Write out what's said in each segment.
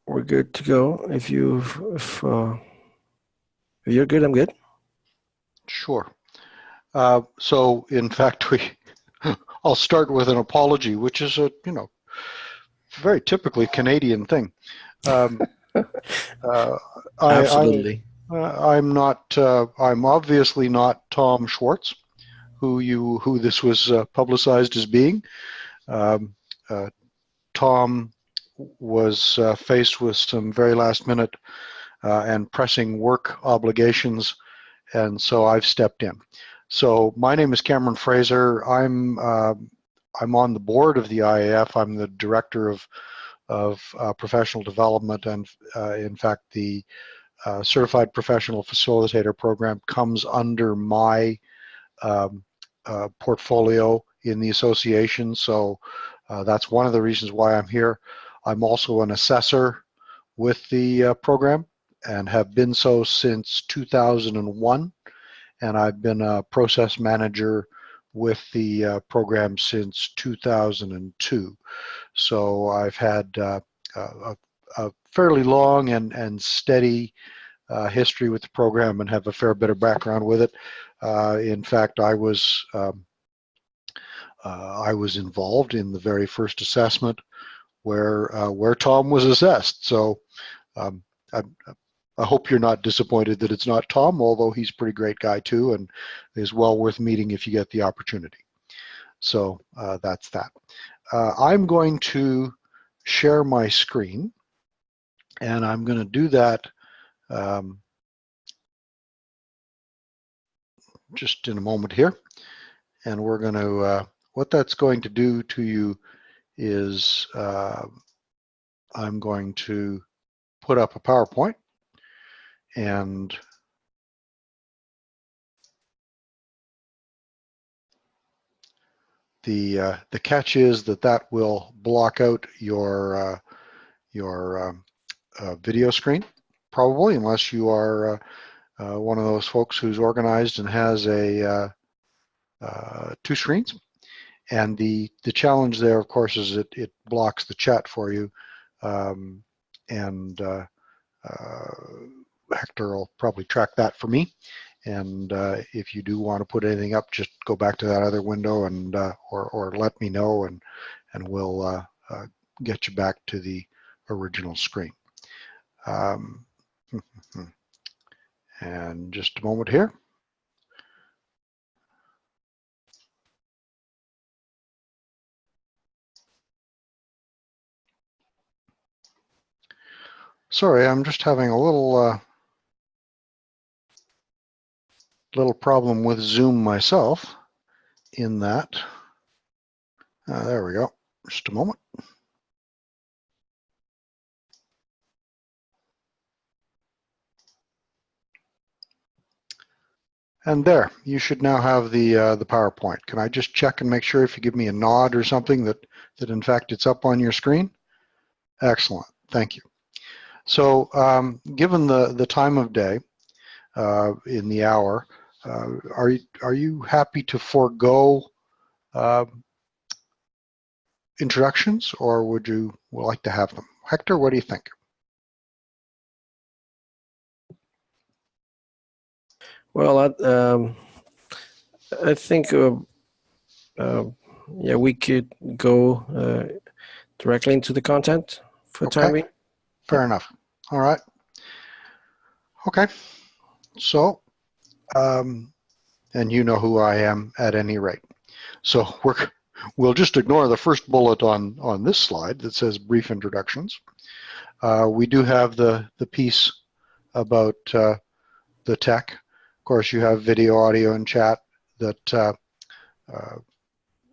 We're good to go. If you're good, I'm good. Sure. So in fact, I'll start with an apology, which is a very typically Canadian thing. Um, uh, Absolutely. I'm not. I'm obviously not Tom Schwartz, who this was publicized as being. Um, uh, Tom was faced with some very last minute and pressing work obligations, and so I've stepped in. So my name is Cameron Fraser. I'm on the board of the IAF. I'm the director of professional development, and in fact, the Certified Professional Facilitator program comes under my um, portfolio in the association. So that's one of the reasons why I'm here. I'm also an assessor with the program and have been so since 2001. And I've been a process manager with the program since 2002. So I've had a fairly long and steady history with the program and have a fair bit of background with it. In fact, I was involved in the very first assessment where Tom was assessed. So um, I, I hope you're not disappointed that it's not Tom, although he's a pretty great guy too, and is well worth meeting if you get the opportunity. So that's that. I'm going to share my screen, and I'm going to do that just in a moment here. And we're going to, what that's going to do to you is I'm going to put up a PowerPoint, and the catch is that will block out your video screen, probably, unless you are one of those folks who's organized and has a two screens. And the challenge there, of course, is it blocks the chat for you. And Hector will probably track that for me. And if you do want to put anything up, just go back to that other window and or let me know, and we'll get you back to the original screen. And just a moment here. Sorry, I'm just having a little problem with Zoom myself in that. There we go. Just a moment. And there, you should now have the PowerPoint. Can I just check and make sure if you give me a nod or something that in fact it's up on your screen? Excellent, thank you. So given the time of day in the hour, are you happy to forego introductions, or would you like to have them? Hector, what do you think? Well, I think yeah, we could go directly into the content for Okay. time being. Fair enough. All right. Okay. So, and you know who I am at any rate. So we'll just ignore the first bullet on this slide that says brief introductions. We do have the piece about the tech. Of course, you have video, audio, and chat that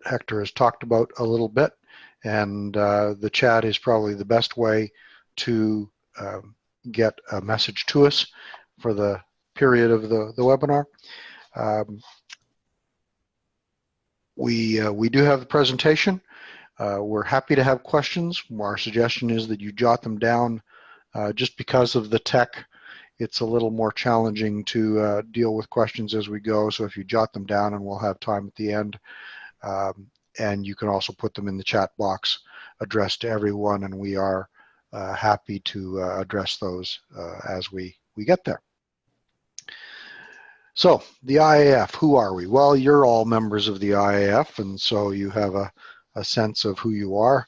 Hector has talked about a little bit, and the chat is probably the best way to get a message to us for the period of the webinar. We do have the presentation. We're happy to have questions. Our suggestion is that you jot them down. Just because of the tech, it's a little more challenging to deal with questions as we go. So if you jot them down, and we'll have time at the end. And you can also put them in the chat box addressed to everyone, and we are happy to address those as we get there. So the IAF, who are we? Well, you're all members of the IAF, and so you have a sense of who you are.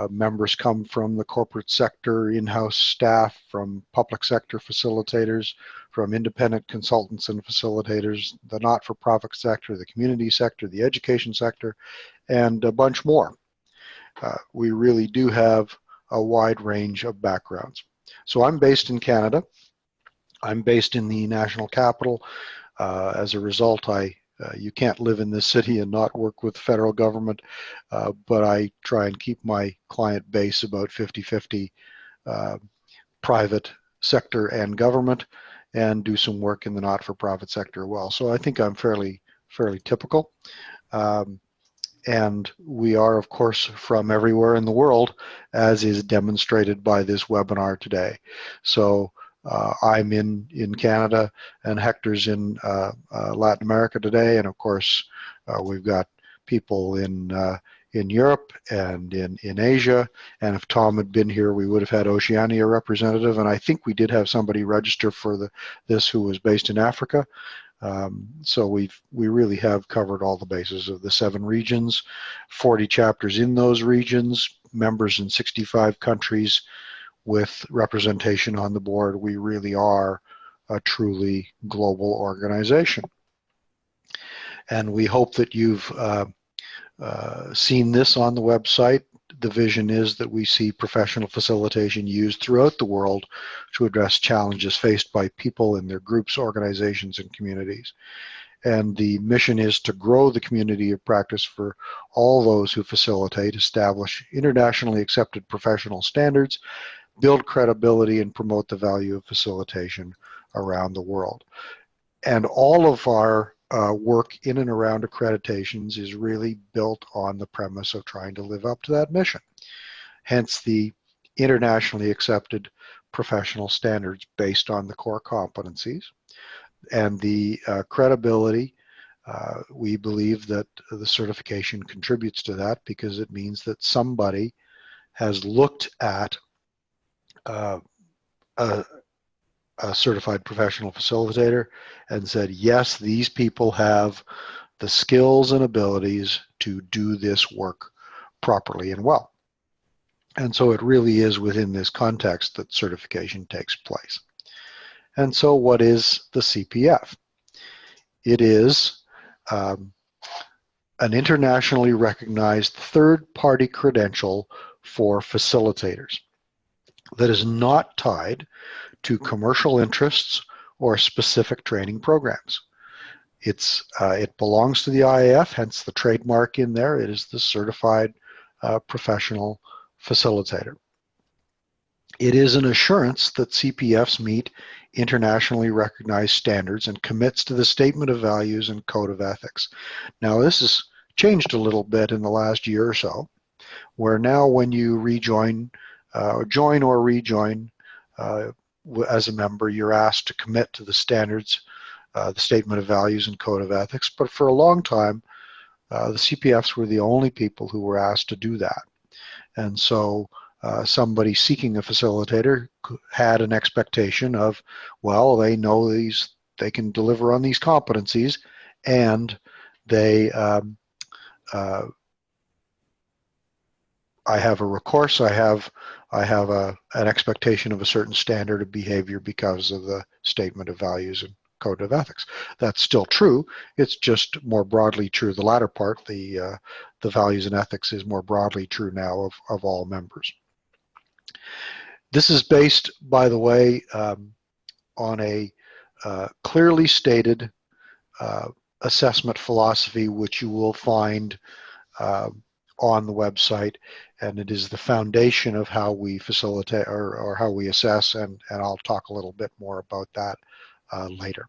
Members come from the corporate sector, in-house staff, from public sector facilitators, from independent consultants and facilitators, the not-for-profit sector, the community sector, the education sector, and a bunch more. We really do have a wide range of backgrounds. So I'm based in Canada. I'm based in the national capital. As a result, you can't live in this city and not work with the federal government, but I try and keep my client base about 50-50 private sector and government, and do some work in the not-for-profit sector as well. So I think I'm fairly typical. And we are, of course, from everywhere in the world, as is demonstrated by this webinar today. So I'm in Canada, and Hector's in Latin America today, and of course we've got people in Europe and in Asia. And if Tom had been here, we would have had Oceania representative, and I think we did have somebody register for this who was based in Africa. So we really have covered all the bases of the 7 regions, 40 chapters in those regions, members in 65 countries with representation on the board. We really are a truly global organization. And we hope that you've seen this on the website. The vision is that we see professional facilitation used throughout the world to address challenges faced by people in their groups, organizations, and communities. And the mission is to grow the community of practice for all those who facilitate, establish internationally accepted professional standards, build credibility, and promote the value of facilitation around the world. And all of our work in and around accreditations is really built on the premise of trying to live up to that mission. Hence the internationally accepted professional standards based on the core competencies. And the credibility, we believe that the certification contributes to that, because it means that somebody has looked at a certified professional facilitator and said, yes, these people have the skills and abilities to do this work properly and well. And so it really is within this context that certification takes place. And so what is the CPF? It is an internationally recognized third-party credential for facilitators that is not tied to commercial interests or specific training programs. It belongs to the IAF, hence the trademark in there. It is the Certified Professional Facilitator. It is an assurance that CPFs meet internationally recognized standards and commits to the Statement of Values and Code of Ethics. Now, this has changed a little bit in the last year or so, where now when you join or rejoin as a member, you're asked to commit to the standards, the Statement of Values and Code of Ethics. But for a long time, the CPFs were the only people who were asked to do that. And so somebody seeking a facilitator had an expectation of, well, they know they can deliver on these competencies, and they I have a recourse, I have an expectation of a certain standard of behavior because of the Statement of Values and Code of Ethics. That's still true. It's just more broadly true. The latter part, the values and ethics, is more broadly true now of all members. This is based, by the way, on a clearly stated assessment philosophy, which you will find on the website, and it is the foundation of how we facilitate or how we assess, and I'll talk a little bit more about that later.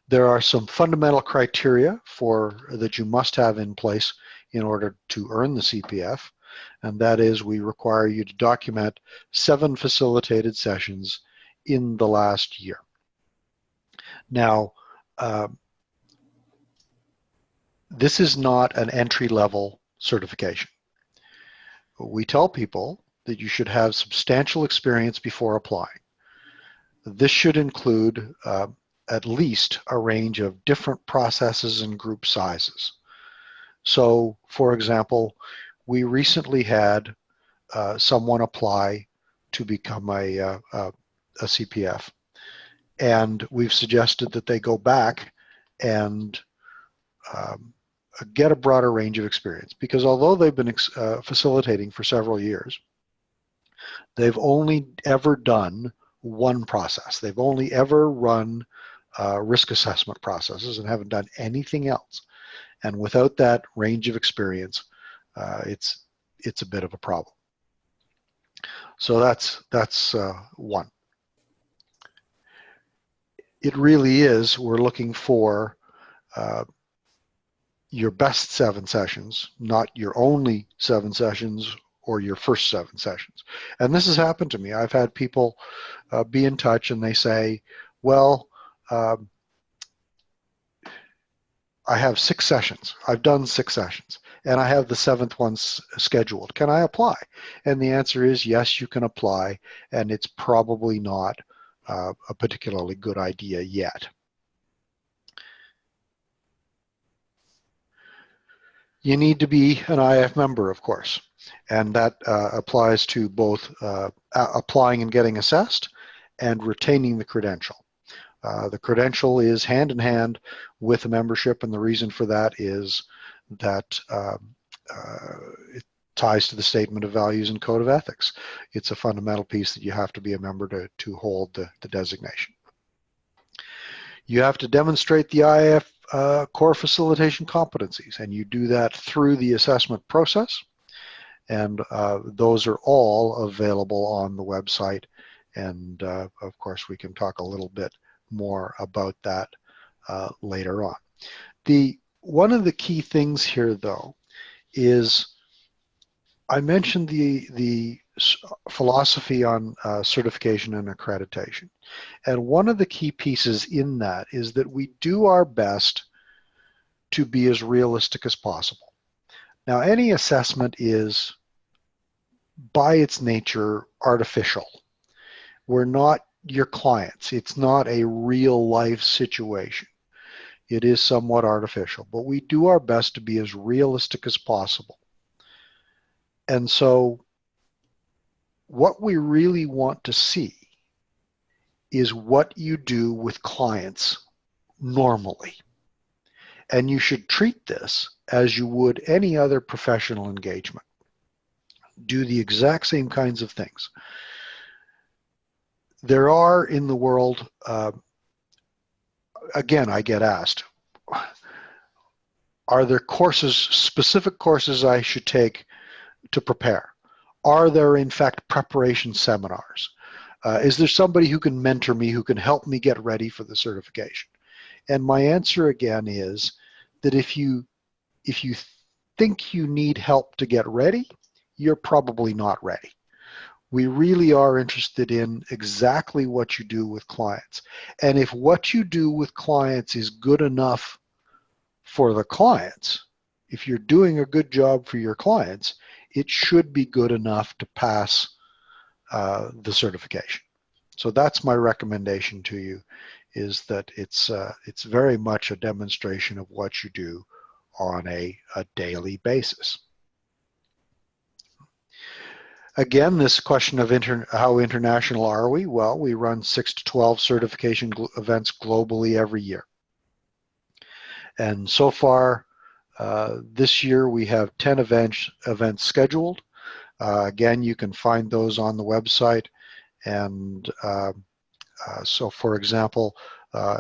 There are some fundamental criteria that you must have in place in order to earn the CPF, and that is, we require you to document 7 facilitated sessions in the last year. Now, this is not an entry-level certification. We tell people that you should have substantial experience before applying. This should include at least a range of different processes and group sizes. So, for example, we recently had someone apply to become a CPF, and we've suggested that they go back and get a broader range of experience, because although they've been facilitating for several years, they've only ever done one process. They've only ever run risk assessment processes and haven't done anything else. And without that range of experience, it's a bit of a problem. So that's one. It really is, we're looking for your best 7 sessions, not your only 7 sessions or your first 7 sessions. And this has happened to me. I've had people be in touch and they say, well, I have 6 sessions. I've done 6 sessions and I have the 7th one scheduled. Can I apply? And the answer is yes, you can apply, and it's probably not a particularly good idea yet. You need to be an IAF member, of course, and that applies to both applying and getting assessed and retaining the credential. The credential is hand in hand with a membership, and the reason for that is that it ties to the Statement of Values and Code of Ethics. It's a fundamental piece that you have to be a member to hold the designation. You have to demonstrate the IAF core facilitation competencies, and you do that through the assessment process, and those are all available on the website, and of course we can talk a little bit more about that later on. One of the key things here, though, is I mentioned the philosophy on certification and accreditation. And one of the key pieces in that is that we do our best to be as realistic as possible. Now, any assessment is, by its nature, artificial. We're not your clients. It's not a real life situation. It is somewhat artificial, but we do our best to be as realistic as possible. And so what we really want to see is what you do with clients normally. And you should treat this as you would any other professional engagement. Do the exact same kinds of things. There are in the world, again, I get asked, are there courses, specific courses I should take to prepare? Are there, in fact, preparation seminars? Is there somebody who can mentor me, who can help me get ready for the certification? And my answer again is that if you think you need help to get ready, you're probably not ready. We really are interested in exactly what you do with clients. And if what you do with clients is good enough for the clients, if you're doing a good job for your clients, it should be good enough to pass the certification. So that's my recommendation to you, is that it's very much a demonstration of what you do on a daily basis. Again, this question of how international are we? Well, we run 6 to 12 certification events globally every year. And so far, this year we have 10 events scheduled. Again, you can find those on the website. And so, for example,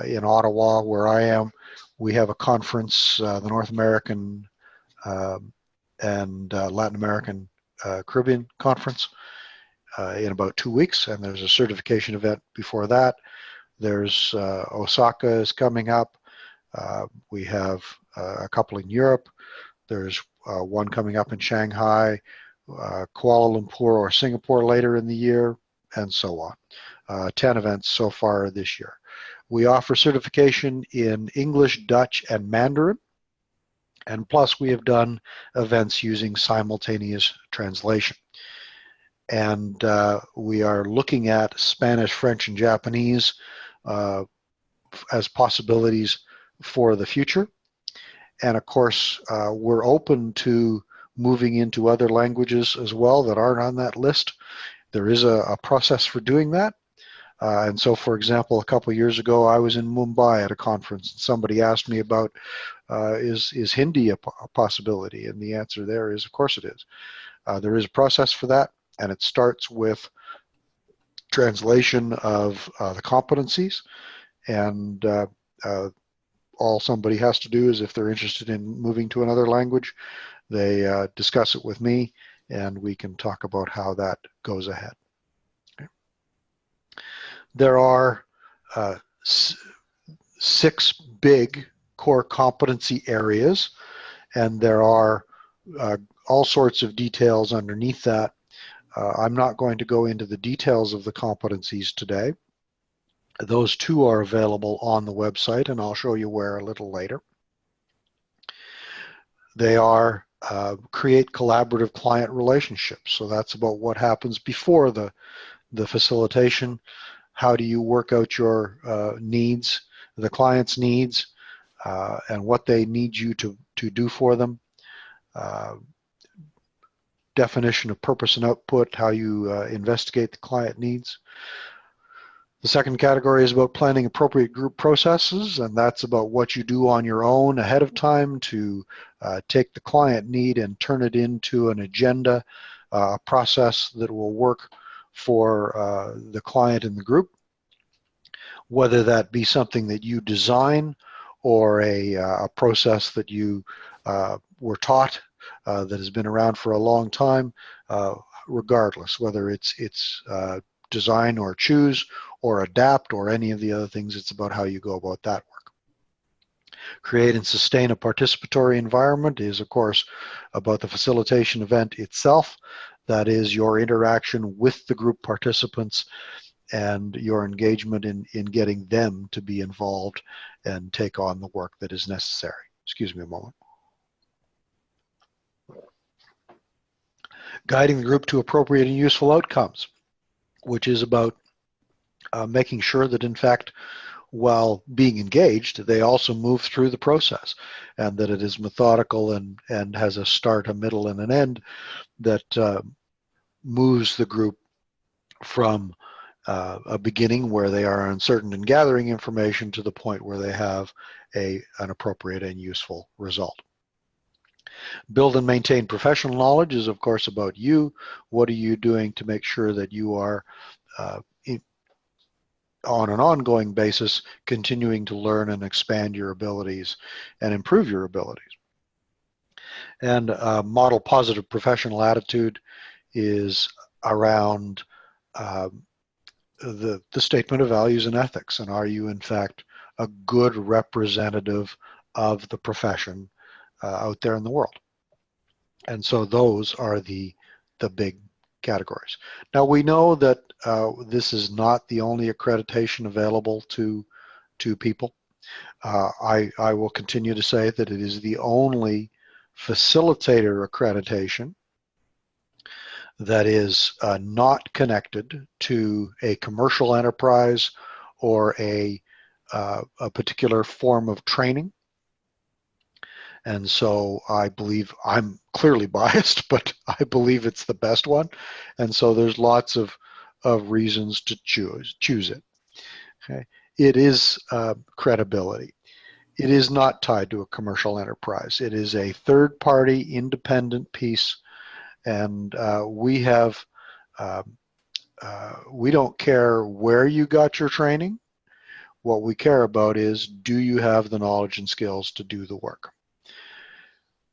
in Ottawa, where I am, we have a conference, the North American and Latin American Caribbean Conference in about 2 weeks, and there's a certification event before that. There's Osaka is coming up. We have a couple in Europe. There's one coming up in Shanghai, Kuala Lumpur or Singapore later in the year, and so on. 10 events so far this year. We offer certification in English, Dutch, and Mandarin. And plus we have done events using simultaneous translation. and we are looking at Spanish, French, and Japanese as possibilities for the future. And of course, we're open to moving into other languages as well that aren't on that list. There is a process for doing that. And so, for example, a couple of years ago, I was in Mumbai at a conference, and somebody asked me about, is Hindi a possibility? And the answer there is, of course it is. There is a process for that, and it starts with translation of the competencies, and all somebody has to do is, if they're interested in moving to another language, they discuss it with me, and we can talk about how that goes ahead. Okay. There are 6 big core competency areas, and there are all sorts of details underneath that. I'm not going to go into the details of the competencies today. Those 2 are available on the website, and I'll show you where a little later. They are create collaborative client relationships. So that's about what happens before the facilitation. How do you work out your needs, the client's needs, and what they need you to do for them. Definition of purpose and output, how you investigate the client needs. The second category is about planning appropriate group processes, and that's about what you do on your own ahead of time to take the client need and turn it into an agenda, a process that will work for the client in the group, whether that be something that you design or a process that you were taught that has been around for a long time, regardless, whether it's design or choose or adapt or any of the other things. It's about how you go about that work. Create and sustain a participatory environment is, of course, about the facilitation event itself. That is your interaction with the group participants and your engagement in getting them to be involved and take on the work that is necessary. Excuse me a moment. Guiding the group to appropriate and useful outcomes, which is about making sure that, in fact, while being engaged, they also move through the process, and that it is methodical and has a start, a middle, and an end that moves the group from a beginning where they are uncertain in gathering information to the point where they have an appropriate and useful result. Build and maintain professional knowledge is, of course, about you. What are you doing to make sure that you are on an ongoing basis continuing to learn and expand your abilities and improve your abilities? And model positive professional attitude is around the statement of values and ethics, and are you in fact a good representative of the profession out there in the world? And so those are the big categories. Now, we know that this is not the only accreditation available to people. I will continue to say that it is the only facilitator accreditation that is not connected to a commercial enterprise or a particular form of training. And so I believe, I'm clearly biased, but I believe it's the best one. And so there's lots of reasons to choose it. Okay. It is credibility. It is not tied to a commercial enterprise. It is a third-party independent piece, and we don't care where you got your training. What we care about is, do you have the knowledge and skills to do the work?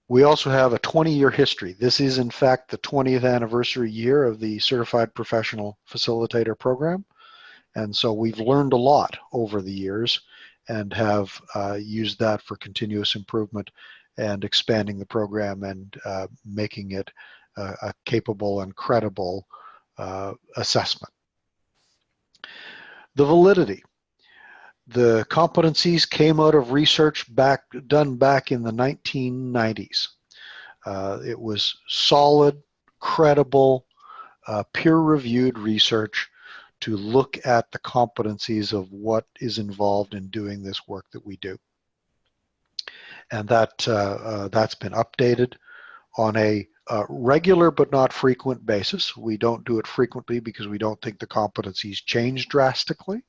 We also have a 20-year history. This is, in fact, the 20th anniversary year of the Certified Professional Facilitator program. And so we've learned a lot over the years and have used that for continuous improvement and expanding the program and making it a capable and credible assessment. The validity. The competencies came out of research done back in the 1990s. It was solid, credible, peer-reviewed research to look at the competencies of what is involved in doing this work that we do. And that's been updated on a regular but not frequent basis. We don't do it frequently because we don't think the competencies change drastically.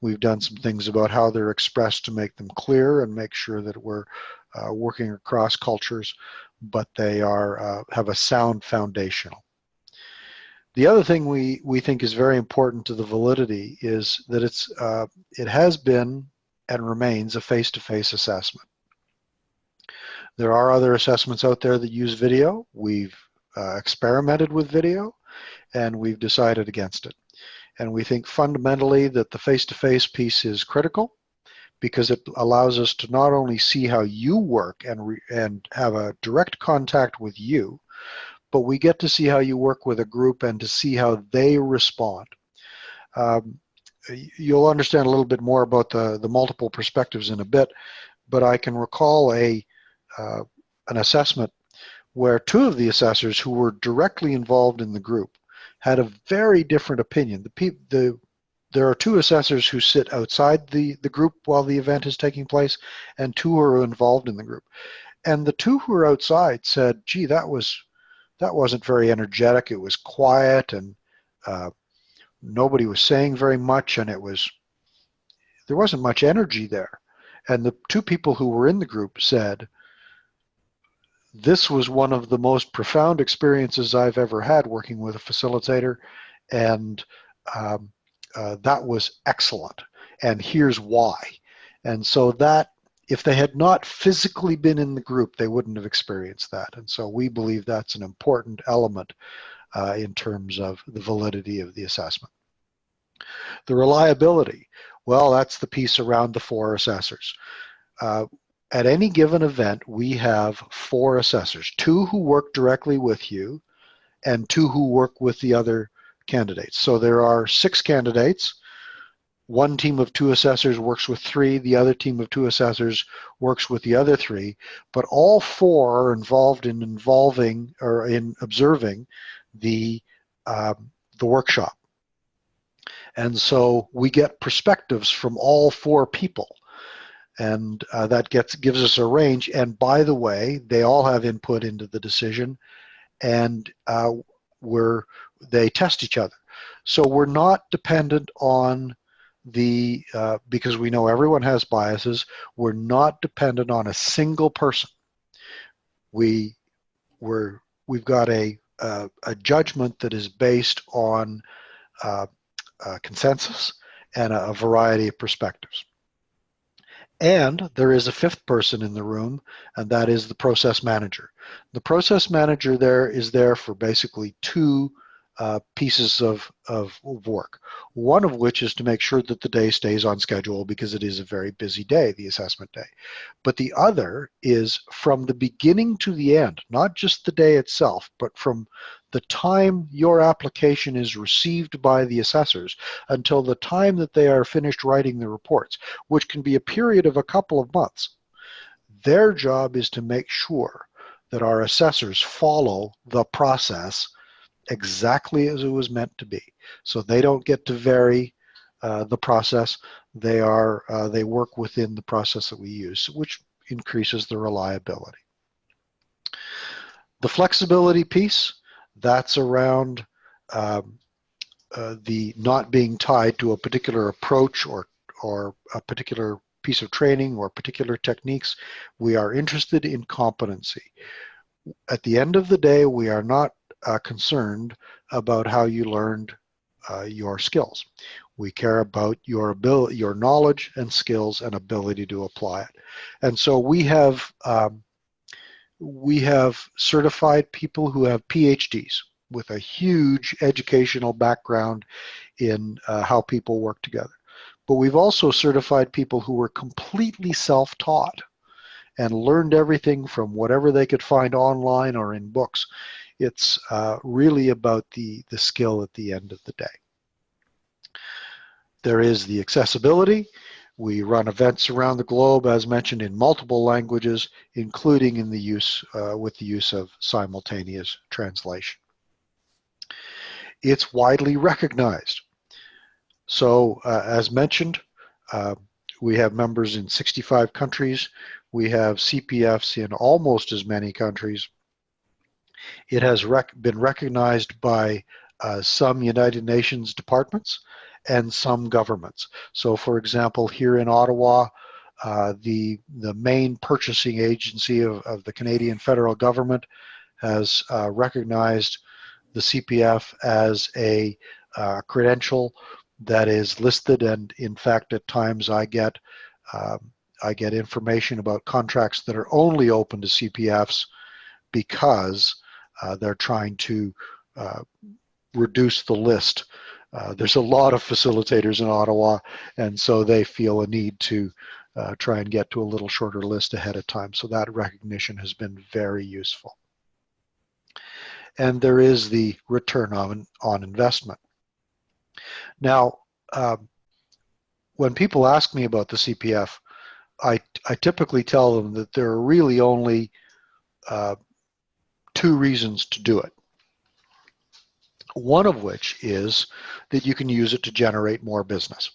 We've done some things about how they're expressed to make them clear and make sure that we're working across cultures, but they are have a sound foundational. The other thing we think is very important to the validity is that it has been and remains a face-to-face assessment. There are other assessments out there that use video. We've experimented with video, and we've decided against it. And we think fundamentally that the face-to-face piece is critical because it allows us to not only see how you work and have a direct contact with you, but we get to see how you work with a group and to see how they respond. You'll understand a little bit more about the multiple perspectives in a bit, but I can recall an assessment where two of the assessors who were directly involved in the group had a very different opinion. There are two assessors who sit outside the group while the event is taking place, and two who are involved in the group. And the two who are outside said, gee, that wasn't very energetic. It was quiet, and nobody was saying very much, and there wasn't much energy there. And the two people who were in the group said, this was one of the most profound experiences I've ever had working with a facilitator, and that was excellent, and here's why. And so that, if they had not physically been in the group, they wouldn't have experienced that. And so we believe that's an important element in terms of the validity of the assessment. The reliability, well, that's the piece around the 4 assessors. At any given event, we have 4 assessors, 2 who work directly with you and 2 who work with the other candidates. So there are 6 candidates. One team of 2 assessors works with 3, the other team of 2 assessors works with the other 3, but all 4 are involved in observing the workshop. And so we get perspectives from all 4 people. And that gives us a range. And by the way, they all have input into the decision, and they test each other. So we're not dependent on because we know everyone has biases, we're not dependent on a single person. We've got a judgment that is based on consensus and a variety of perspectives. And there is a 5th person in the room, and that is the process manager. The process manager is there for basically 2 pieces of work. One of which is to make sure that the day stays on schedule because it is a very busy day, the assessment day. But the other is from the beginning to the end, not just the day itself, but from the time your application is received by the assessors until the time that they are finished writing the reports, which can be a period of a couple of months. Their job is to make sure that our assessors follow the process exactly as it was meant to be. So they don't get to vary the process. They work within the process that we use, which increases the reliability. The flexibility piece, that's around the not being tied to a particular approach or a particular piece of training or particular techniques. We are interested in competency. At the end of the day, we are not concerned about how you learned your skills. We care about your ability, your knowledge and skills and ability to apply it. And so we have certified people who have PhDs with a huge educational background in how people work together. But we've also certified people who were completely self-taught and learned everything from whatever they could find online or in books. It's really about the skill at the end of the day. There is the accessibility. We run events around the globe, as mentioned, in multiple languages, including in the use with the use of simultaneous translation. it's widely recognized. So as mentioned, we have members in 65 countries. We have CPFs in almost as many countries. It has been recognized by some United Nations departments and some governments. So for example, here in Ottawa, the main purchasing agency of the Canadian federal government has recognized the CPF as a credential that is listed, and in fact at times I get information about contracts that are only open to CPFs because they're trying to reduce the list. There's a lot of facilitators in Ottawa, and so they feel a need to try and get to a little shorter list ahead of time. So that recognition has been very useful. And there is the return on investment. Now, when people ask me about the CPF, I typically tell them that there are really only two reasons to do it. One of which is that you can use it to generate more business.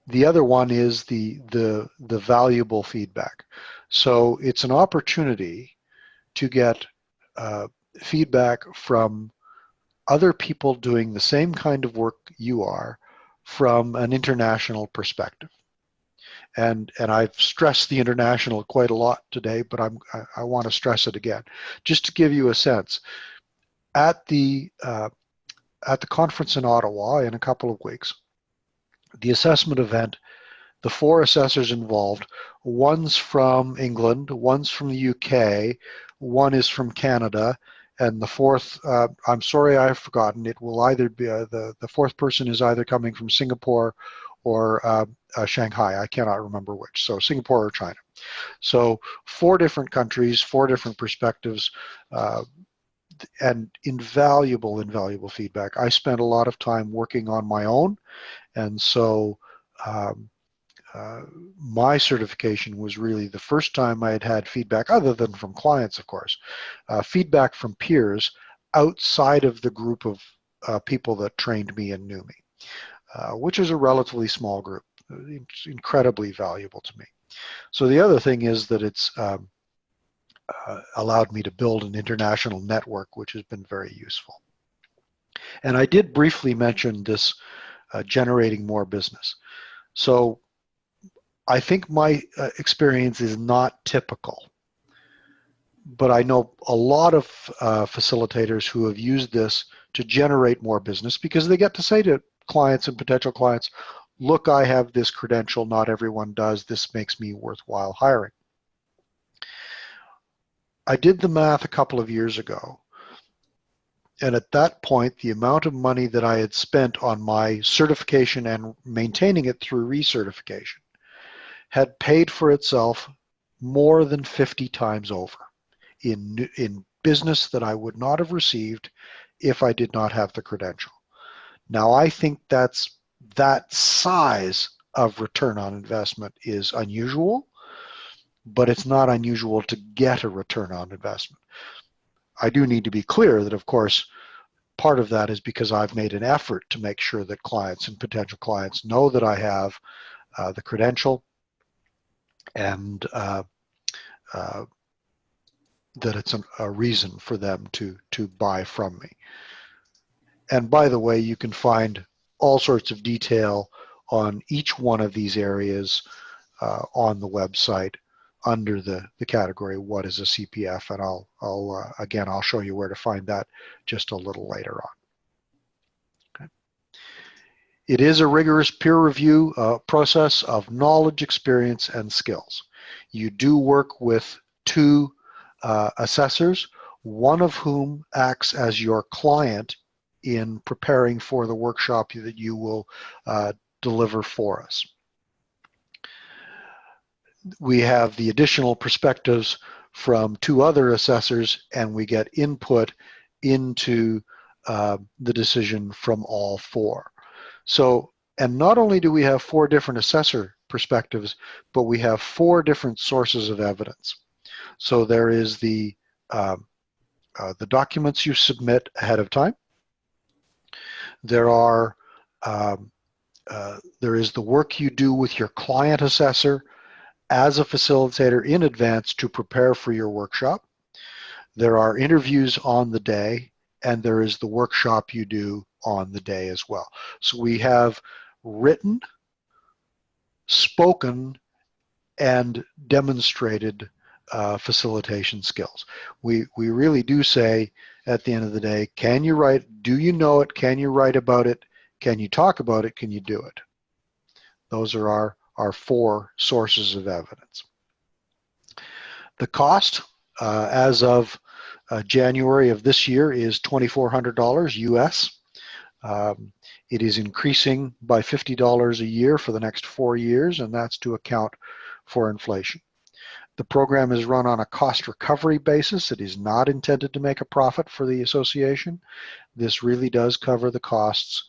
The other one is the valuable feedback. So it's an opportunity to get feedback from other people doing the same kind of work you are from an international perspective. And I've stressed the international quite a lot today, but I want to stress it again. Just to give you a sense, at the conference in Ottawa in a couple of weeks, the assessment event, the 4 assessors involved, one's from England, one's from the UK, one is from Canada, and the fourth, I'm sorry I've forgotten, it will either be, the fourth person is either coming from Singapore or Shanghai, I cannot remember which, so Singapore or China. So 4 different countries, 4 different perspectives, and invaluable feedback. I spent a lot of time working on my own, and so my certification was really the first time I had had feedback, other than from clients, of course, feedback from peers outside of the group of people that trained me and knew me, which is a relatively small group. It's incredibly valuable to me. So the other thing is that it's allowed me to build an international network, which has been very useful. And I did briefly mention this generating more business. So I think my experience is not typical, but I know a lot of facilitators who have used this to generate more business because they get to say to clients and potential clients, look, I have this credential, not everyone does, this makes me worthwhile hiring. I did the math a couple of years ago, and at that point, the amount of money that I had spent on my certification and maintaining it through recertification had paid for itself more than 50 times over in business that I would not have received if I did not have the credential. Now, I think that size of return on investment is unusual, but it's not unusual to get a return on investment. I do need to be clear that, of course, part of that is because I've made an effort to make sure that clients and potential clients know that I have the credential and that it's a reason for them to buy from me. And by the way, you can find all sorts of detail on each one of these areas on the website under the category what is a CPF, and I'll show you where to find that just a little later on. Okay. It is a rigorous peer review process of knowledge, experience, and skills. You do work with 2 assessors, one of whom acts as your client in preparing for the workshop that you will deliver for us. We have the additional perspectives from 2 other assessors, and we get input into the decision from all 4. So, and not only do we have 4 different assessor perspectives, but we have 4 different sources of evidence. So there is the documents you submit ahead of time. There is the work you do with your client assessor as a facilitator in advance to prepare for your workshop. There are interviews on the day, and there is the workshop you do on the day as well. So we have written, spoken, and demonstrated facilitation skills. We really do say at the end of the day, can you write, do you know it, can you write about it, can you talk about it, can you do it? Those are our 4 sources of evidence. The cost as of January of this year is $2,400 US. It is increasing by $50 a year for the next 4 years, and that's to account for inflation. The program is run on a cost recovery basis. It is not intended to make a profit for the association. This really does cover the costs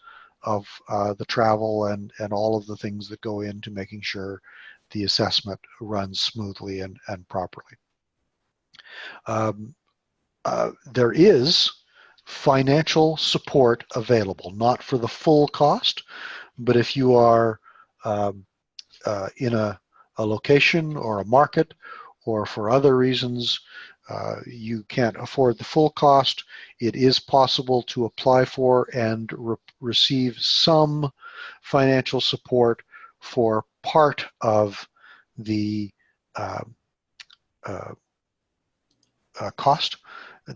of the travel and all of the things that go into making sure the assessment runs smoothly and properly. There is financial support available, not for the full cost, but if you are in a location or a market, or for other reasons you can't afford the full cost, it is possible to apply for and receive some financial support for part of the cost.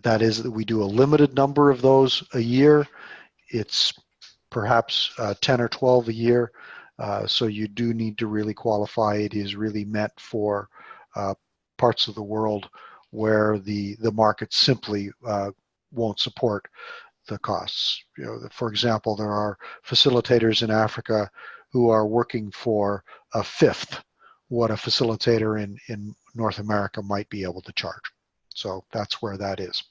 That is, that we do a limited number of those a year. It's perhaps 10 or 12 a year, so you do need to really qualify. It is really meant for parts of the world where the market simply won't support the costs. You know, for example, there are facilitators in Africa who are working for a fifth what a facilitator in North America might be able to charge. So that's where that is.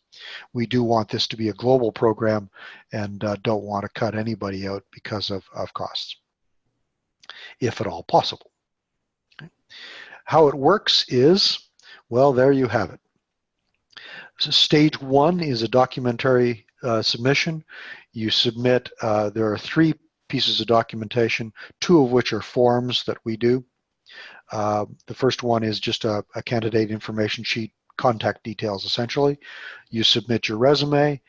We do want this to be a global program and don't want to cut anybody out because of costs, if at all possible. Okay. How it works is, well, there you have it. So stage 1 is a documentary submission. You submit, there are 3 pieces of documentation, 2 of which are forms that we do. The first one is just a candidate information sheet, contact details essentially. You submit your resume,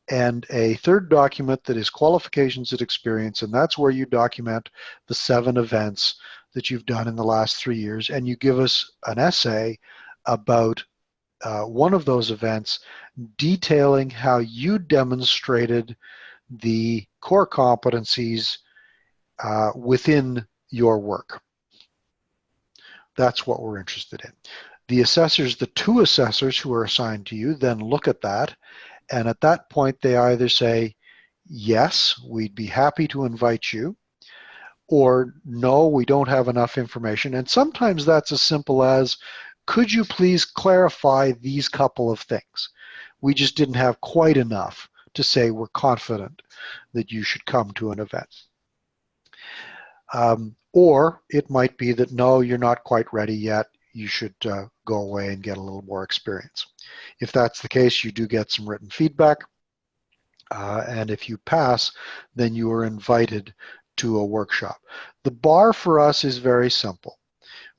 and a third document that is qualifications and experience, and that's where you document the 7 events that you've done in the last 3 years, and you give us an essay about one of those events detailing how you demonstrated the core competencies within your work. That's what we're interested in. The assessors, the 2 assessors who are assigned to you, then look at that, and at that point they either say, yes, we'd be happy to invite you, or no, we don't have enough information. And sometimes that's as simple as, could you please clarify these couple of things? We just didn't have quite enough to say we're confident that you should come to an event. Or it might be that, no, you're not quite ready yet. You should go away and get a little more experience. If that's the case, you do get some written feedback. And if you pass, then you are invited to a workshop. The bar for us is very simple.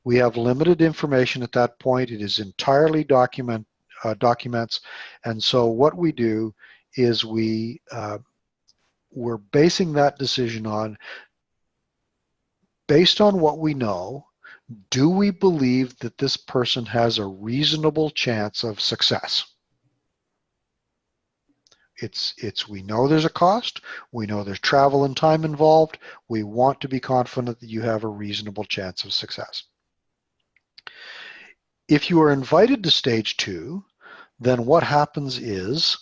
We have limited information at that point. It is entirely documents. And so what we do is we're basing that decision on, based on what we know, do we believe that this person has a reasonable chance of success? We know there's a cost, we know there's travel and time involved, we want to be confident that you have a reasonable chance of success. If you are invited to stage 2, then what happens is,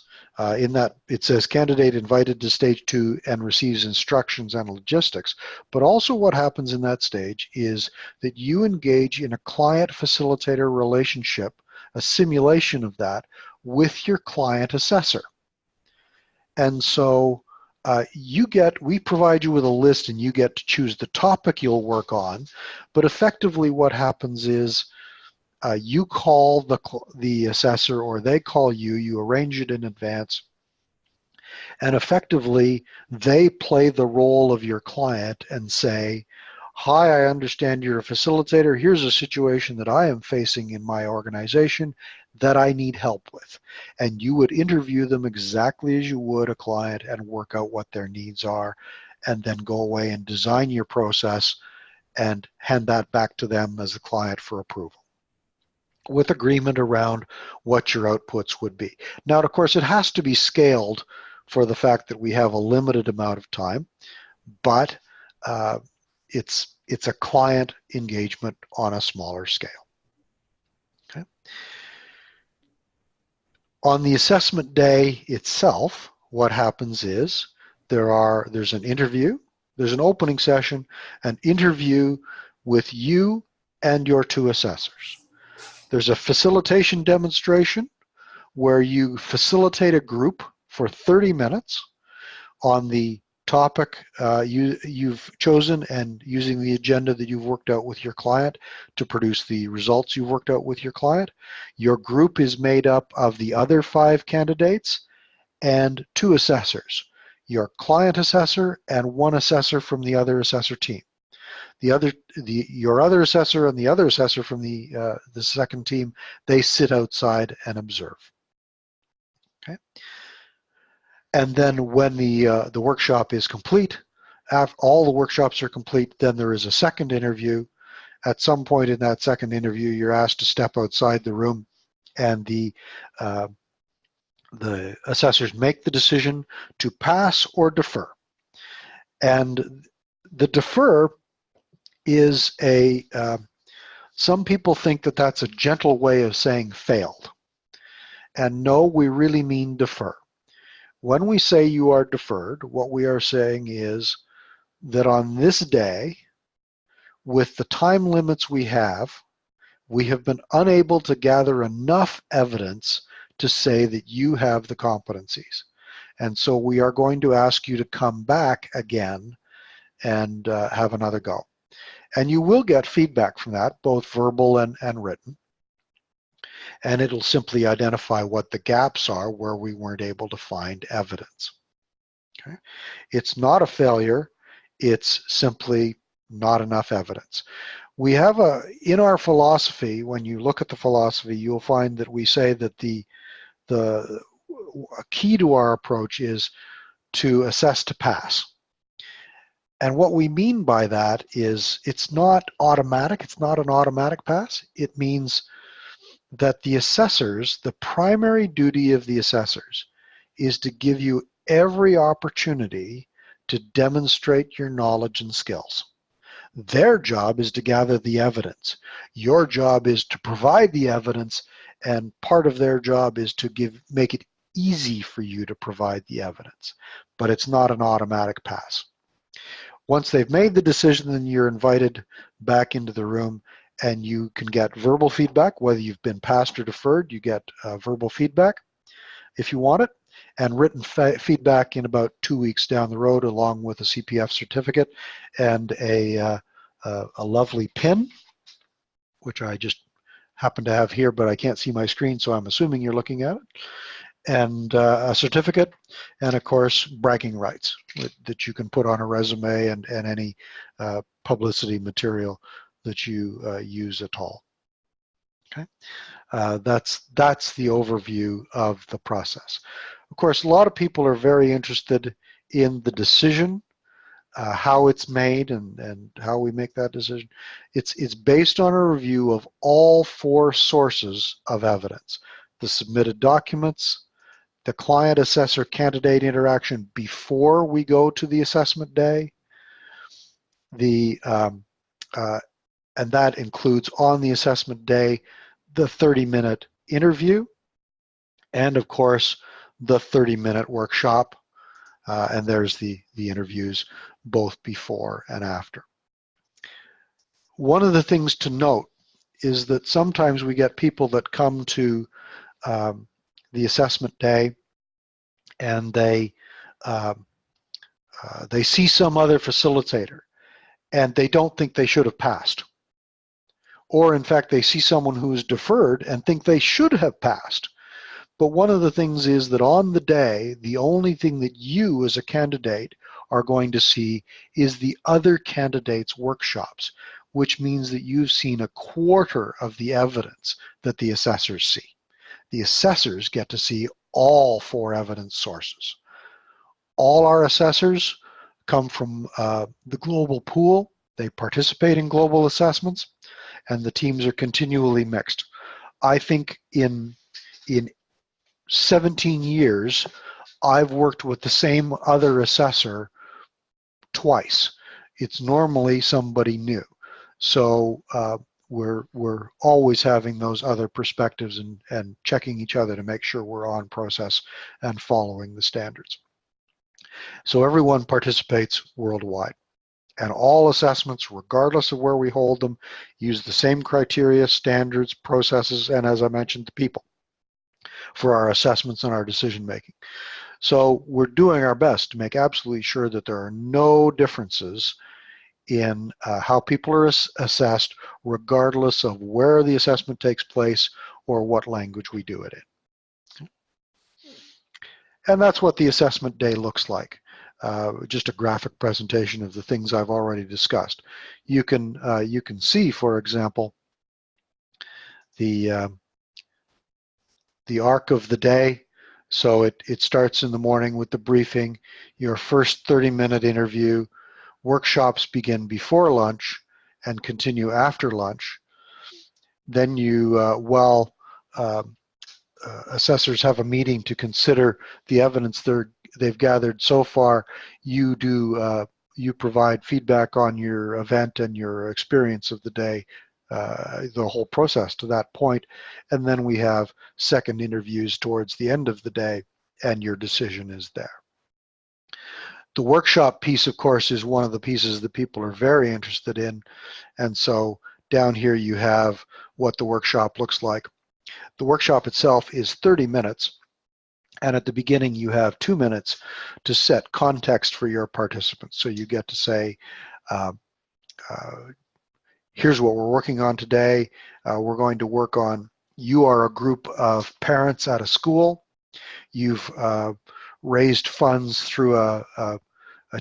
in that it says candidate invited to stage 2 and receives instructions and logistics, but also what happens in that stage is that you engage in a client facilitator relationship, a simulation of that with your client assessor. And so we provide you with a list and you get to choose the topic you'll work on, but effectively what happens is you call the assessor, or they call you, you arrange it in advance, And effectively, they play the role of your client and say, hi, I understand you're a facilitator. Here's a situation that I am facing in my organization that I need help with. And you would interview them exactly as you would a client and work out what their needs are, and then go away and design your process and hand that back to them as a client for approval, with agreement around what your outputs would be. Now, of course, it has to be scaled for the fact that we have a limited amount of time, but it's a client engagement on a smaller scale. Okay. On the assessment day itself, what happens is there's an interview, there's an opening session, an interview with you and your two assessors. There's a facilitation demonstration where you facilitate a group for 30 minutes on the topic you've chosen and using the agenda that you've worked out with your client to produce the results you've worked out with your client. Your group is made up of the other 5 candidates and 2 assessors, your client assessor and 1 assessor from the other assessor team. Your other assessor and the other assessor from the second team, they sit outside and observe. Okay. And then when the workshop is complete, after all the workshops are complete, then there is a second interview. At some point in that second interview, you're asked to step outside the room, and the assessors make the decision to pass or defer. And the defer is some people think that that's a gentle way of saying failed. And no, we really mean defer. When we say you are deferred, what we are saying is that on this day, with the time limits we have been unable to gather enough evidence to say that you have the competencies. And so we are going to ask you to come back again and have another go. And you will get feedback from that, both verbal and written. And it'll simply identify what the gaps are where we weren't able to find evidence. Okay? It's not a failure, it's simply not enough evidence. We have in our philosophy, when you look at the philosophy, you'll find that we say that the key to our approach is to assess to pass. And what we mean by that is it's not automatic, it's not an automatic pass. It means that the assessors, the primary duty of the assessors is to give you every opportunity to demonstrate your knowledge and skills. Their job is to gather the evidence. Your job is to provide the evidence, and part of their job is to make it easy for you to provide the evidence. But it's not an automatic pass. Once they've made the decision, then you're invited back into the room, and you can get verbal feedback. Whether you've been passed or deferred, you get verbal feedback if you want it, and written feedback in about 2 weeks down the road, along with a CPF certificate and a lovely pin, which I just happen to have here, but I can't see my screen, so I'm assuming you're looking at it, and a certificate, and of course bragging rights that you can put on a resume and any publicity material that you use at all. Okay, that's the overview of the process. Of course, a lot of people are very interested in the decision, how it's made, and how we make that decision. It's based on a review of all 4 sources of evidence: the submitted documents, the client assessor candidate interaction before we go to the assessment day, and that includes on the assessment day the 30-minute interview, and of course the 30-minute workshop, and there's the interviews both before and after. One of the things to note is that sometimes we get people that come to the assessment day and they see some other facilitator and they don't think they should have passed. Or in fact, they see someone who is deferred and think they should have passed. But one of the things is that on the day, the only thing that you as a candidate are going to see is the other candidates' workshops, which means that you've seen a quarter of the evidence that the assessors see. The assessors get to see all 4 evidence sources. All our assessors come from the global pool. They participate in global assessments, and the teams are continually mixed. I think in 17 years, I've worked with the same other assessor twice. It's normally somebody new. So we're always having those other perspectives and checking each other to make sure we're on process and following the standards. So everyone participates worldwide. And all assessments, regardless of where we hold them, use the same criteria, standards, processes, and as I mentioned, the people for our assessments and our decision making. So we're doing our best to make absolutely sure that there are no differences in how people are assessed, regardless of where the assessment takes place or what language we do it in. And that's what the assessment day looks like. Just a graphic presentation of the things I've already discussed. You can see, for example, the arc of the day. So it starts in the morning with the briefing, your first 30-minute interview. Workshops begin before lunch and continue after lunch. Then you, assessors have a meeting to consider the evidence they've gathered so far, you provide feedback on your event and your experience of the day, the whole process to that point, and then we have second interviews towards the end of the day, and your decision is there. The workshop piece, of course, is one of the pieces that people are very interested in, and so down here you have what the workshop looks like. The workshop itself is 30 minutes, and at the beginning you have 2 minutes to set context for your participants. So you get to say, here's what we're working on today. We're going to work on, you are a group of parents at a school. You've raised funds through a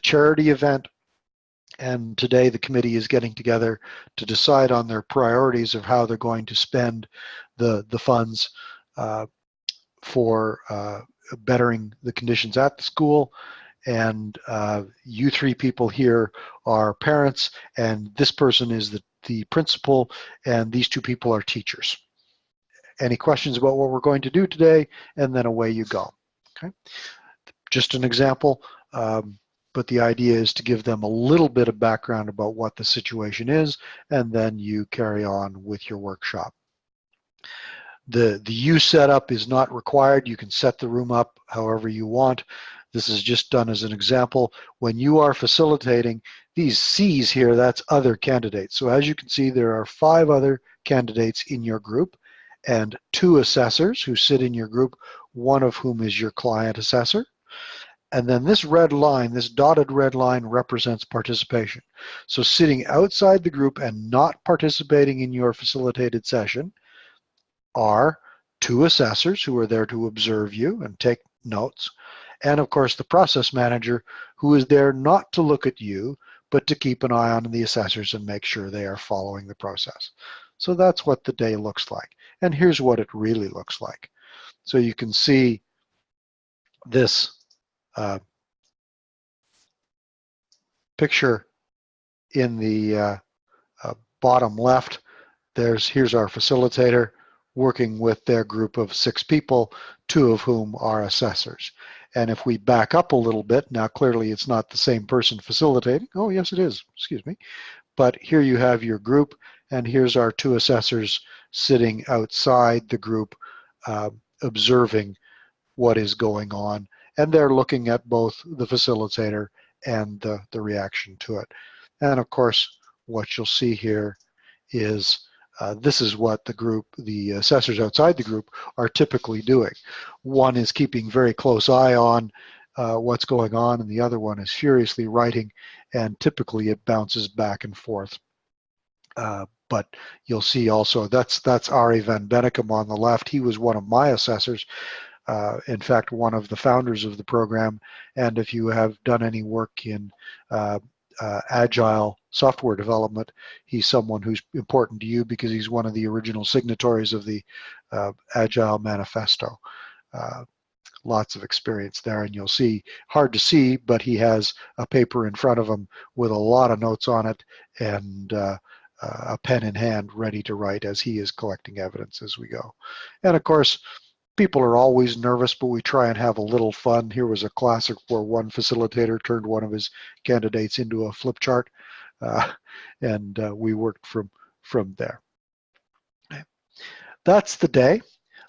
charity event, and today the committee is getting together to decide on their priorities of how they're going to spend the funds for bettering the conditions at the school. And you 3 people here are parents, and this person is the principal, and these 2 people are teachers. Any questions about what we're going to do today? And then away you go. Okay, just an example, but the idea is to give them a little bit of background about what the situation is, and then you carry on with your workshop. The U setup is not required. You can set the room up however you want. This is just done as an example. When you are facilitating, these C's here, that's other candidates. So as you can see, there are 5 other candidates in your group and 2 assessors who sit in your group, one of whom is your client assessor. And then this red line, this dotted red line, represents participation. So sitting outside the group and not participating in your facilitated session are 2 assessors who are there to observe you and take notes, and of course the process manager, who is there not to look at you, but to keep an eye on the assessors and make sure they are following the process. So that's what the day looks like. And here's what it really looks like. So you can see this picture in the bottom left. Here's our facilitator working with their group of 6 people, 2 of whom are assessors. And if we back up a little bit, now clearly it's not the same person facilitating. Oh, yes, it is. Excuse me. But here you have your group, and here's our 2 assessors sitting outside the group, observing what is going on. And they're looking at both the facilitator and the reaction to it. And of course, what you'll see here is this is what the assessors outside the group are typically doing. One is keeping very close eye on what's going on, and the other one is furiously writing, and typically it bounces back and forth. but you'll see also that's Ari Van Bennekom on the left. He was one of my assessors. In fact, one of the founders of the program. And if you have done any work in agile software development, he's someone who's important to you because he's one of the original signatories of the Agile Manifesto. Lots of experience there, and you'll see, hard to see, but he has a paper in front of him with a lot of notes on it and a pen in hand ready to write as he is collecting evidence as we go. And of course, people are always nervous, but we try and have a little fun. Here was a classic where one facilitator turned one of his candidates into a flip chart, and we worked from there. That's the day.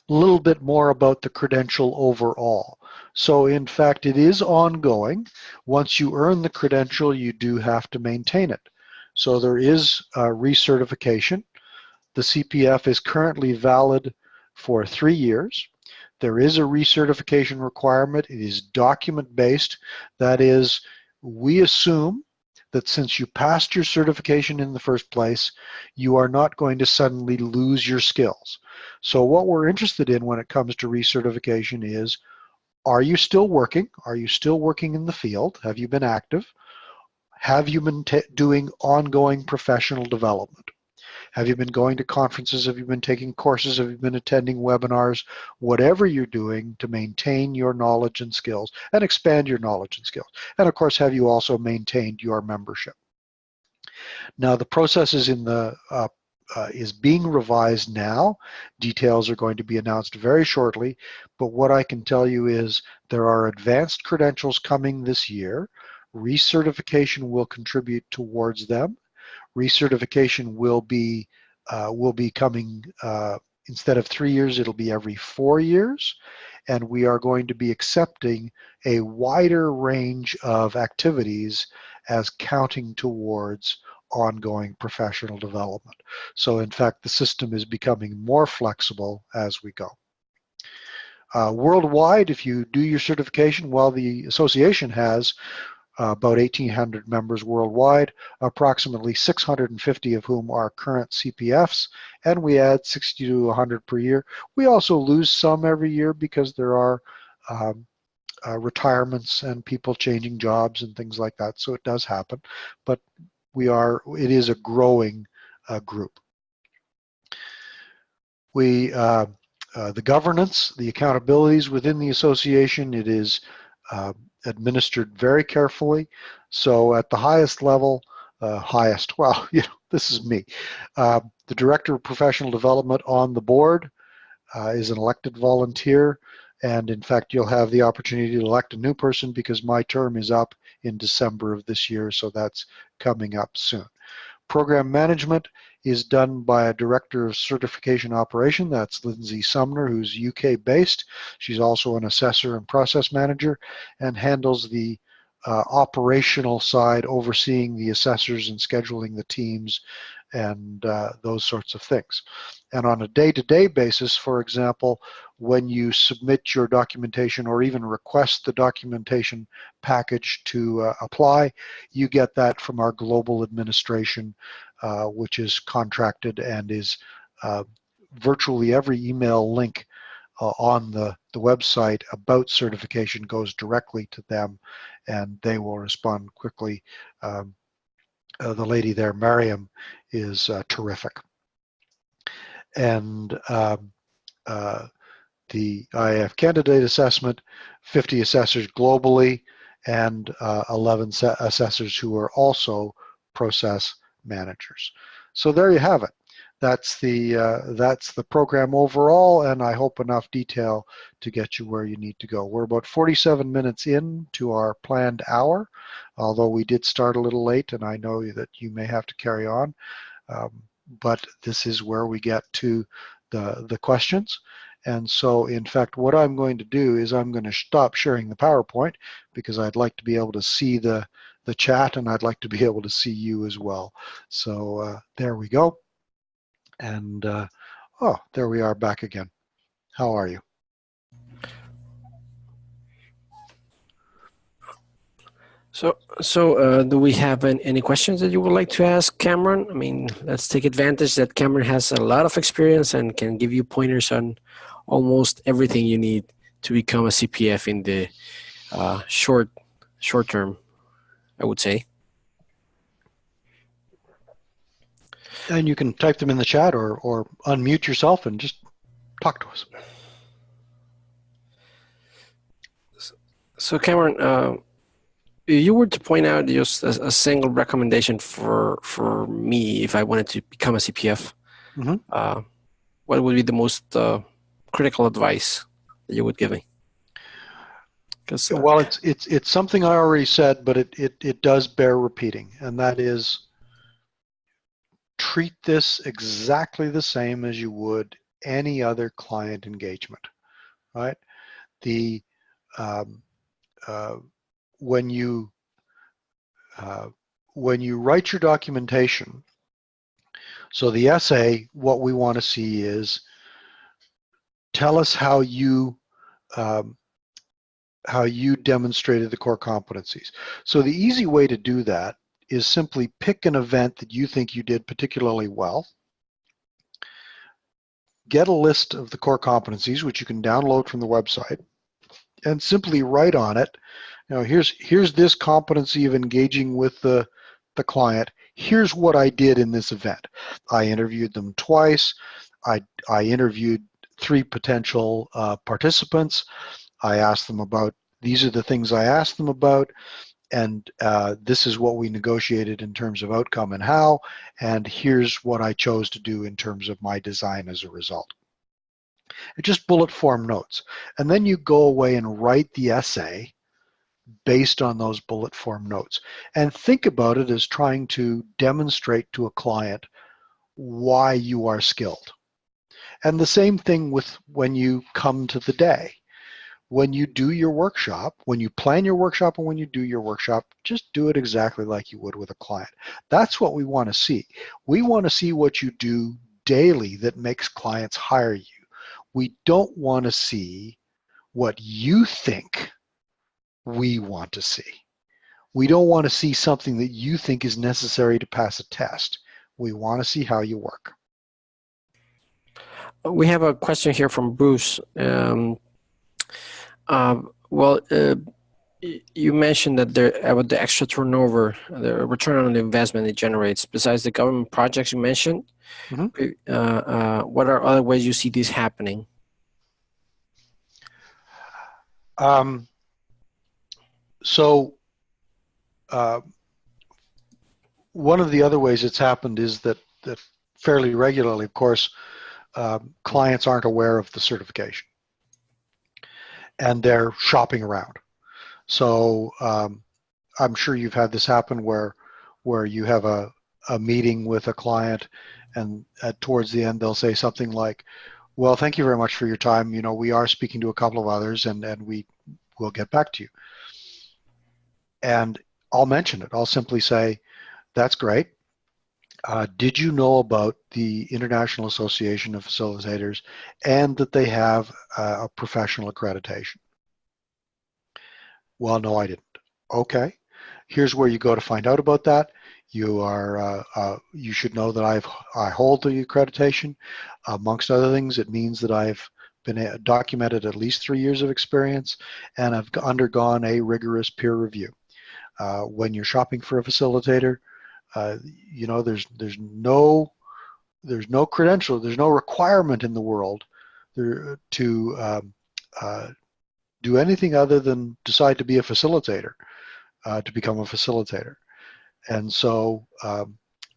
A little bit more about the credential overall. So in fact, it is ongoing. Once you earn the credential, you do have to maintain it. So there is recertification. The CPF is currently valid for 3 years. There is a recertification requirement. It is document-based. That is, we assume that since you passed your certification in the first place, you are not going to suddenly lose your skills. So what we're interested in when it comes to recertification is, are you still working? Are you still working in the field? Have you been active? Have you been doing ongoing professional development? Have you been going to conferences? Have you been taking courses? Have you been attending webinars? Whatever you're doing to maintain your knowledge and skills and expand your knowledge and skills. And of course, have you also maintained your membership? Now, the process is is being revised now. Details are going to be announced very shortly, but what I can tell you is there are advanced credentials coming this year. Recertification will contribute towards them. Recertification will be coming, instead of 3 years, it'll be every 4 years, and we are going to be accepting a wider range of activities as counting towards ongoing professional development. So in fact, the system is becoming more flexible as we go. Worldwide, if you do your certification, while the association has about 1,800 members worldwide, approximately 650 of whom are current CPFs, and we add 60 to 100 per year. We also lose some every year because there are retirements and people changing jobs and things like that, so it does happen, but it is a growing group. The governance, the accountabilities within the association, it is administered very carefully. So at the highest level, well, this is me. The Director of Professional Development on the board is an elected volunteer, and in fact, you'll have the opportunity to elect a new person because my term is up in December of this year, so that's coming up soon. Program management is done by a Director of Certification Operation. That's Lindsay Sumner, who's UK-based. She's also an assessor and process manager and handles the operational side, overseeing the assessors and scheduling the teams and those sorts of things. And on a day-to-day basis, for example, when you submit your documentation or even request the documentation package to apply, you get that from our global administration, which is contracted and is virtually every email link on the website about certification goes directly to them, and they will respond quickly. The lady there, Mariam, is terrific. And the IAF candidate assessment, 50 assessors globally, and 11 assessors who are also process managers. So there you have it. That's the program overall, and I hope enough detail to get you where you need to go. We're about 47 minutes in to our planned hour, although we did start a little late, and I know that you may have to carry on. But this is where we get to the questions. And so, in fact, what I'm going to do is I'm going to stop sharing the PowerPoint because I'd like to be able to see the chat, and I'd like to be able to see you as well. So there we go. And oh, there we are back again. How are you? Do we have any questions that you would like to ask Cameron? I mean, let's take advantage that Cameron has a lot of experience and can give you pointers on almost everything you need to become a CPF in the short term, I would say. And you can type them in the chat or unmute yourself and just talk to us. So Cameron, if you were to point out just a single recommendation for me if I wanted to become a CPF, what would be the most critical advice that you would give me? Well, it's something I already said, but it does bear repeating, and that is treat this exactly the same as you would any other client engagement, right? The when you write your documentation, so the essay, what we want to see is tell us how you demonstrated the core competencies. So the easy way to do that is simply pick an event that you think you did particularly well, get a list of the core competencies, which you can download from the website, and simply write on it, you know, here's this competency of engaging with the client. Here's what I did in this event. I interviewed them twice. I interviewed 3 potential participants. I asked them about, these are the things I asked them about, and this is what we negotiated in terms of outcome and how, and here's what I chose to do in terms of my design as a result. It's just bullet form notes. And then you go away and write the essay based on those bullet form notes. And think about it as trying to demonstrate to a client why you are skilled. And the same thing with when you come to the day. When you do your workshop, when you plan your workshop and when you do your workshop, just do it exactly like you would with a client. That's what we want to see. We want to see what you do daily that makes clients hire you. We don't want to see what you think we want to see. We don't want to see something that you think is necessary to pass a test. We want to see how you work. We have a question here from Bruce. You mentioned that about the extra turnover, the return on the investment it generates. Besides the government projects you mentioned, what are other ways you see this happening? One of the other ways it's happened is that fairly regularly, of course, clients aren't aware of the certification and they're shopping around. So I'm sure you've had this happen where you have a meeting with a client, and towards the end they'll say something like, well, thank you very much for your time. You know, we are speaking to a couple of others, and we will get back to you. And I'll mention it. I'll simply say, that's great. Did you know about the International Association of Facilitators and that they have a professional accreditation? Well, no, I didn't. Okay. Here's where you go to find out about that. You should know that I hold the accreditation. Amongst other things, it means that I've been documented at least 3 years of experience, and I've undergone a rigorous peer review. When you're shopping for a facilitator, you know, there's no credential, there's no requirement in the world to do anything other than decide to be a facilitator, to become a facilitator. And so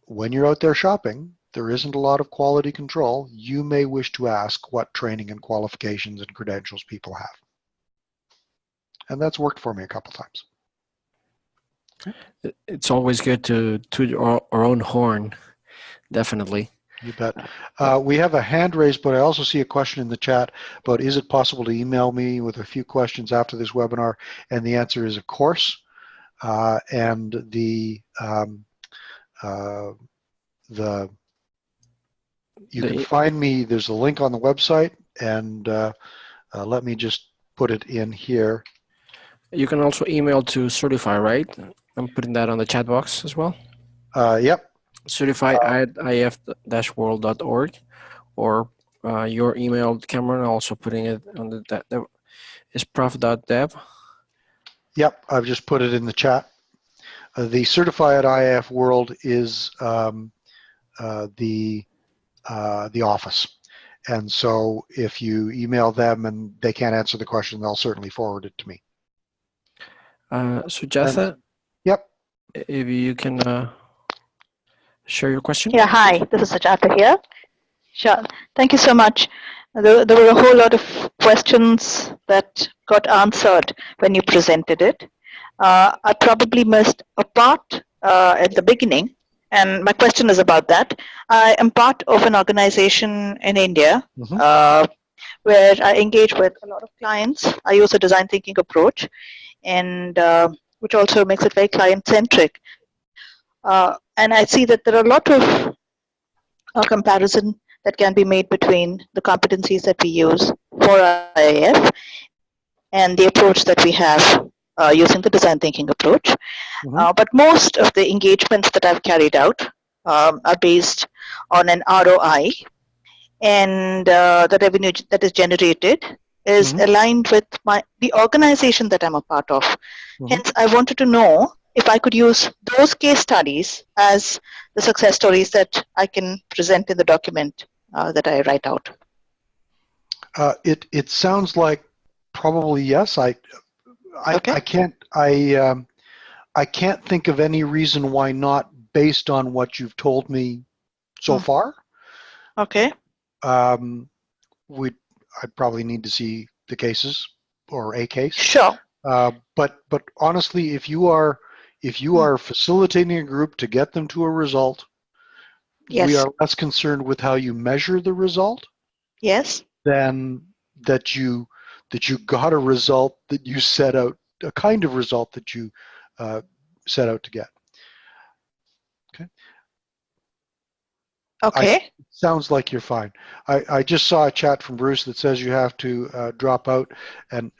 when you're out there shopping, there isn't a lot of quality control. You may wish to ask what training and qualifications and credentials people have. And that's worked for me a couple times. Okay. It's always good to toot our own horn, definitely. You bet. We have a hand raised, but I also see a question in the chat about, is it possible to email me with a few questions after this webinar? And the answer is, of course. You can find me, there's a link on the website, and let me just put it in here. You can also email to certify, right? I'm putting that on the chat box as well. Yep. Certify at if-world.org, or your email, Cameron, also putting it on the is prof.dev. Yep, I've just put it in the chat. The Certify at IAF World is the office. And so if you email them and they can't answer the question, they'll certainly forward it to me. Sujatha, yep. if you can share your question. Yeah, hi, this is Sajata here. Sure, thank you so much. There were a whole lot of questions that got answered when you presented it. I probably missed a part at the beginning, and my question is about that. I am part of an organization in India where I engage with a lot of clients. I use a design thinking approach, and which also makes it very client-centric. And I see that there are a lot of comparison that can be made between the competencies that we use for IAF and the approach that we have using the design thinking approach. But most of the engagements that I've carried out are based on an ROI, and the revenue that is generated is aligned with the organization that I'm a part of. Hence, I wanted to know if I could use those case studies as the success stories that I can present in the document that I write out. It sounds like probably yes. I can't think of any reason why not, based on what you've told me so far. Okay. I'd probably need to see the cases or a case. Sure. But honestly, if you are facilitating a group to get them to a result, we are less concerned with how you measure the result. Yes. Than that you got a result that you set out, a kind of result that you set out to get. Okay. Sounds like you're fine. I just saw a chat from Bruce that says you have to drop out, and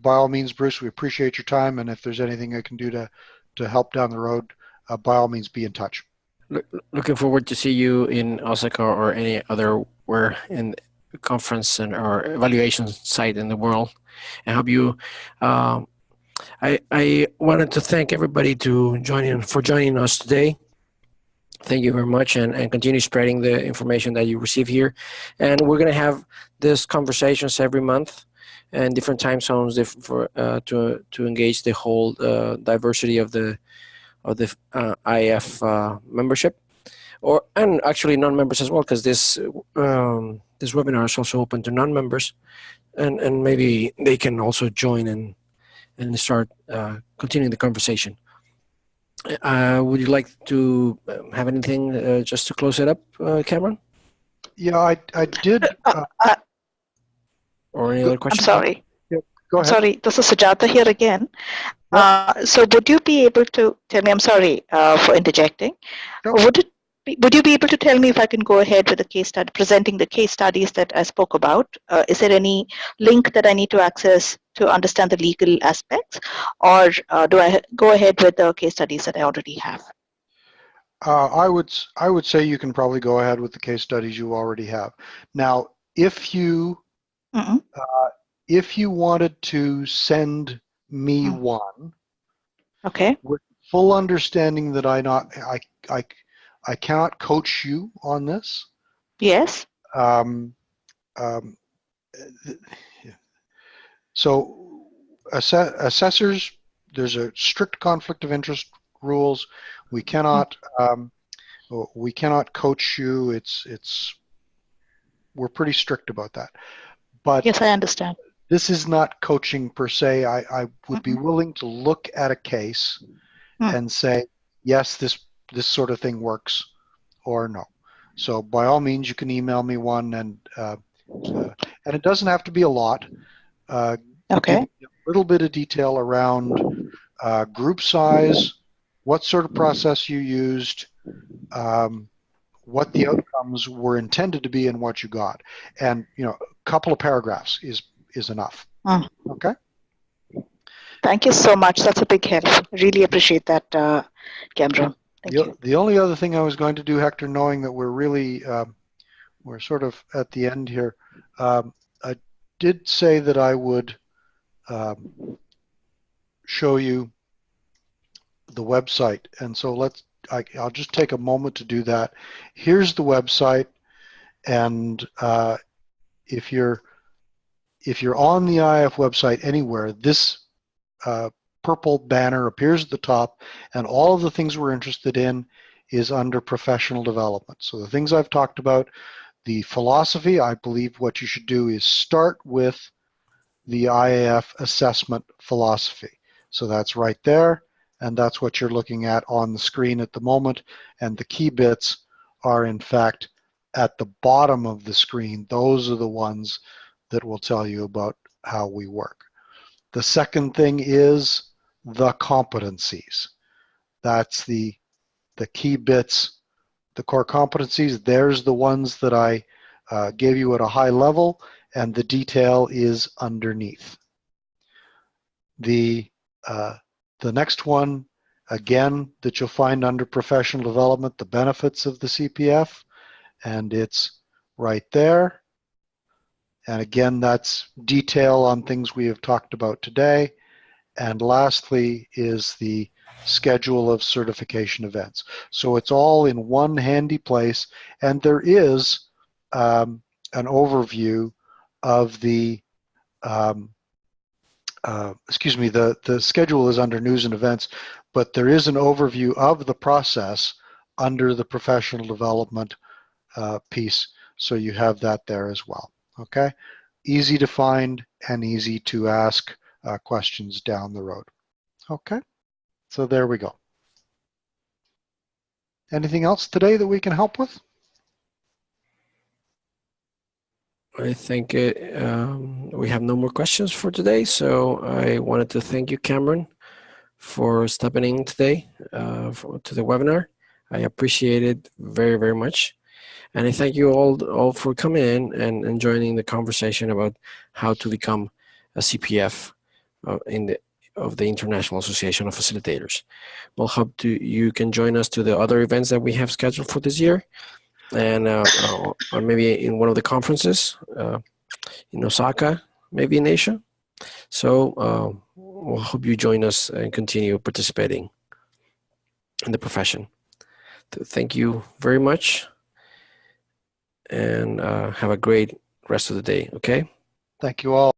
by all means, Bruce, we appreciate your time, and if there's anything I can do to help down the road, by all means, be in touch. Looking forward to see you in Osaka or any other where in conference or evaluation site in the world. I hope you. I wanted to thank everybody for joining us today. Thank you very much, and continue spreading the information that you receive here. And we're going to have these conversations every month in different time zones to engage the whole diversity of the IF membership, and actually non-members as well, because this webinar is also open to non-members, and maybe they can also join and start continuing the conversation. Would you like to have anything just to close it up, Cameron? Yeah, I did. Or any other questions? I'm sorry. Yeah, go ahead. Sorry, this is Sujata here again. So would you be able to tell me, I'm sorry for interjecting, would you be able to tell me if I can go ahead with the case study, presenting the case studies that I spoke about? Is there any link that I need to access to understand the legal aspects, or do I go ahead with the case studies that I already have? I would say you can probably go ahead with the case studies you already have. Now, if you wanted to send me one, okay, with full understanding that I cannot coach you on this. Yes. So assessors, there's a strict conflict of interest rules. We cannot coach you. We're pretty strict about that. But yes, I understand. This is not coaching per se. I would be willing to look at a case and say, yes, this sort of thing works, or no. So by all means, you can email me one, and it doesn't have to be a lot. Okay. Give me a little bit of detail around group size, what sort of process you used, what the outcomes were intended to be, and what you got. And a couple of paragraphs is enough. Okay. Thank you so much. That's a big help. Really appreciate that, Cameron. Thank you. The only other thing I was going to do, Hector, knowing that we're really, we're sort of at the end here, I did say that I would show you the website. And so I'll just take a moment to do that. Here's the website. And if you're on the IAF website anywhere, this purple banner appears at the top, and all of the things we're interested in is under professional development. So the things I've talked about, the philosophy, I believe what you should do is start with the IAF assessment philosophy. So that's right there, and that's what you're looking at on the screen at the moment, and the key bits are in fact at the bottom of the screen. Those are the ones that will tell you about how we work. The second thing is the competencies. That's the key bits, the core competencies. There's the ones that I gave you at a high level, and the detail is underneath. The next one, again, that you'll find under professional development, the benefits of the CPF, and it's right there. And again, that's detail on things we have talked about today. And lastly is the schedule of certification events. So it's all in one handy place, and there is an overview of the, excuse me, the schedule is under news and events, but there is an overview of the process under the professional development piece. So you have that there as well. Okay, easy to find and easy to ask questions down the road. Okay, so there we go. Anything else today that we can help with? I think we have no more questions for today, so I wanted to thank you, Cameron, for stepping in today to the webinar. I appreciate it very, very much. And I thank you all for coming in and joining the conversation about how to become a CPF of the International Association of Facilitators. We'll hope you can join us to the other events that we have scheduled for this year, and or maybe in one of the conferences in Osaka, maybe in Asia. So we'll hope you join us and continue participating in the profession. Thank you very much, and have a great rest of the day. Okay. Thank you all.